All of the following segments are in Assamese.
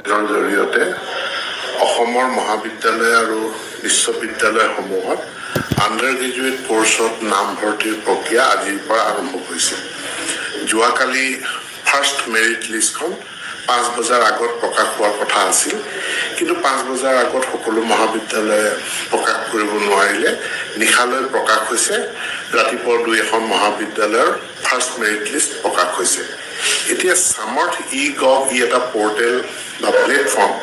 কলেজৰ জৰিয়তে অসমৰ মহাবিদ্যালয় আৰু বিশ্ববিদ্যালয়সমূহত আণ্ডাৰ গ্ৰেজুৱেট কোৰ্চত নামভৰ্তিৰ প্ৰক্ৰিয়া আজিৰ পৰা আৰম্ভ হৈছে। যোৱাকালি ফাৰ্ষ্ট মেৰিট লিষ্টখন 5 বজাৰ আগত প্ৰকাশ হোৱাৰ কথা আছিল, কিন্তু 5 বজাৰ আগত সকলো মহাবিদ্যালয়ে প্ৰকাশ কৰিব নোৱাৰিলে। নিশালৈ প্ৰকাশ হৈছে। ৰাতিপুৱা 2-এখন মহাবিদ্যালয়ৰ ফাৰ্ষ্ট মেৰিট লিষ্ট প্ৰকাশ হৈছে। এতিয়া সামৰ্থ ই-গভ এটা পৰ্টেল বা প্লেটফৰ্ম,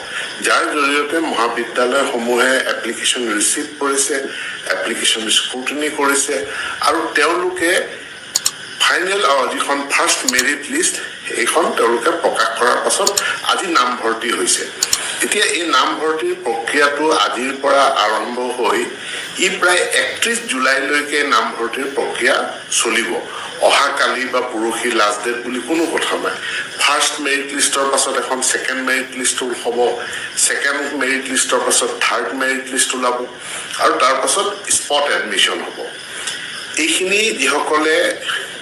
যাৰ জৰিয়তে মহাবিদ্যালয়সমূহে এপ্লিকেশ্যন ৰিচিভ কৰিছে, এপ্লিকেশ্যন স্ক্ৰুটিনি কৰিছে আৰু তেওঁলোকে ফাইনেল যিখন ফাৰ্ষ্ট মেৰিট লিষ্ট এইখন তেওঁলোকে প্ৰকাশ কৰাৰ পাছত আজি নামভৰ্তি হৈছে। এতিয়া এই নামভৰ্তিৰ প্ৰক্ৰিয়াটো আজিৰ পৰা আৰম্ভ হৈ প্ৰায় 31 জুলাইলৈকে নামভৰ্তিৰ প্ৰক্ৰিয়া চলিব। অহাকালি বা পৰহি লাষ্ট ডেট বুলি কোনো কথা নাই। ফাৰ্ষ্ট মেৰিট লিষ্টৰ পাছত এখন ছেকেণ্ড মেৰিট লিষ্ট হ'ব, ছেকেণ্ড মেৰিট লিষ্টৰ পাছত থাৰ্ড মেৰিট লিষ্ট ওলাব আৰু তাৰ পাছত স্পট এডমিশ্যন হ'ব। এইখিনি যিসকলে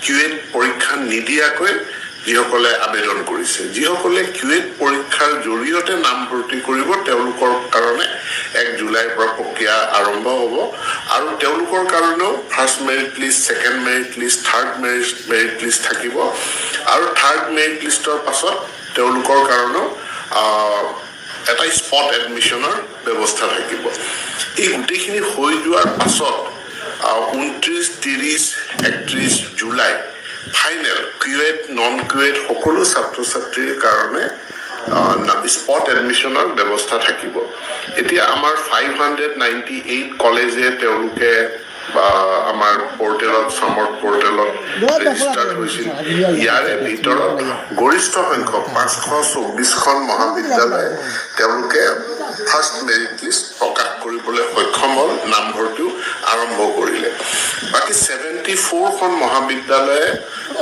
কিউএট পৰীক্ষা নিদিয়াকৈ যিসকলে আবেদন কৰিছে, যিসকলে কিউএট পৰীক্ষাৰ জৰিয়তে নামভৰ্তি কৰিব, তেওঁলোকৰ কাৰণে 1 জুলাইৰ পৰা প্ৰক্ৰিয়া আৰম্ভ হ'ব আৰু তেওঁলোকৰ কাৰণেও first merit list, second merit list, third merit list থাকিব আৰু থাৰ্ড মেৰিট লিষ্টৰ পাছত তেওঁলোকৰ কাৰণেও এটা স্পট এডমিশ্যনৰ ব্যৱস্থা থাকিব। এই গোটেইখিনি হৈ যোৱাৰ পাছত 29, 30, 31 জুলাই ফাইনেল কিউএট, নন কিউএট সকলো ছাত্ৰ ছাত্ৰীৰ কাৰণে স্পট এডমিশ্যনৰ ব্যৱস্থা থাকিব। এতিয়া আমাৰ 598 কলেজে তেওঁলোকে আমাৰ পৰ্টেলত, সামৰ্থ পৰ্টেলত ৰেজিষ্টাৰ্ড হৈছিল। ইয়াৰে ভিতৰত গৰিষ্ঠ সংখ্যক 524খন মহাবিদ্যালয়ে তেওঁলোকে ফাৰ্ষ্ট মেৰিট লিষ্ট প্ৰকাশ কৰিবলৈ সক্ষম হ'ল, নামভৰ্তিও আৰম্ভ কৰিলে। বাকী 74খন মহাবিদ্যালয়ে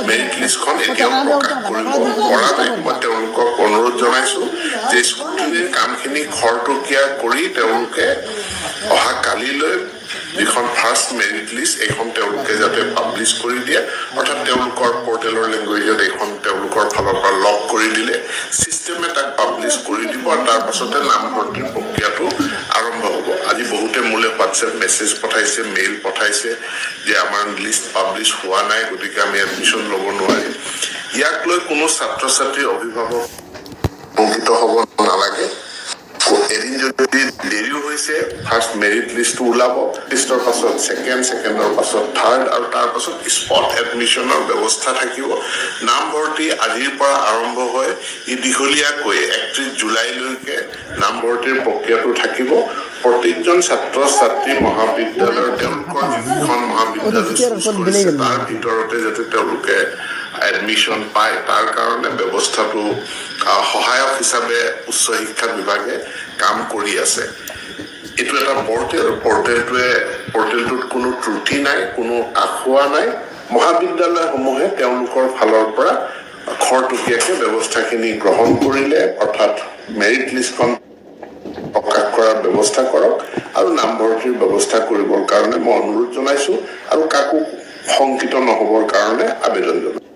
মেৰিট লিষ্টখন এতিয়াও প্ৰকাশ কৰিব পৰা নাই। মই তেওঁলোকক অনুৰোধ জনাইছো যে স্কুটিনিৰ কামখিনি খৰতকীয়া কৰি তেওঁলোকে অহা কালিলৈ যিখন ফাৰ্ষ্ট মেৰিট লিষ্ট এইখন তেওঁলোকে যাতে পাব্লিছ কৰি দিয়ে, অৰ্থাৎ তেওঁলোকৰ পৰ্টেলৰ লেংগুৱেজত এইখন তেওঁলোকৰ ফালৰ পৰা লগ কৰি দিলে ছিষ্টেমে তাক পাব্লিছ কৰি দিব আৰু তাৰ পাছতে নামভৰ্তিৰ প্ৰক্ৰিয়াটো আৰম্ভ হ'ব। আজি বহুতে মোলৈ হোৱাটছএপ মেছেজ পঠাইছে, মেইল পঠাইছে যে আমাৰ লিষ্ট পাব্লিছ হোৱা নাই, গতিকে আমি এডমিশ্যন ল'ব নোৱাৰিম। ইয়াক লৈ কোনো ছাত্ৰ ছাত্ৰীৰ অভিভাৱক শংকিত হ'ব নালাগে। এদিন যদি দেৰিও হৈছে, ফাৰ্ষ্ট মেৰিট লিষ্টটো ওলাব, লিষ্টৰ পাছত ছেকেণ্ডৰ পাছত থাৰ্ড আৰু তাৰ পাছত স্পট এডমিশ্যনৰ ব্যৱস্থা থাকিব। নামভৰ্তি আজিৰ পৰা আৰম্ভ হয় দীঘলীয়াকৈ 31 জুলাইলৈকে নামভৰ্তিৰ প্ৰক্ৰিয়াটো থাকিব। প্ৰত্যেকজন ছাত্ৰ ছাত্ৰী মহাবিদ্যালয়ৰ তেওঁলোকৰ যিখন মহাবিদ্যালয় চুজ কৰিছে তাৰ ভিতৰতে যাতে তেওঁলোকে এডমিশ্যন পায়, তাৰ কাৰণে ব্যৱস্থাটো সহায়ক হিচাপে উচ্চ শিক্ষা বিভাগে কাম কৰি আছে। এইটো এটা পৰ্টেলটোত কোনো ত্ৰুটি নাই, কোনো আসোঁৱাহ নাই। মহাবিদ্যালয়সমূহে তেওঁলোকৰ ফালৰ পৰা খৰতকীয়াকৈ ব্যৱস্থাখিনি গ্ৰহণ কৰিলে, অৰ্থাৎ মেৰিট লিষ্টখন প্ৰকাশ কৰাৰ ব্যৱস্থা কৰক আৰু নামভৰ্তিৰ ব্যৱস্থা কৰিবৰ কাৰণে মই অনুৰোধ জনাইছো আৰু কাকো শংকিত নহ'বৰ কাৰণে আবেদন জনাইছো।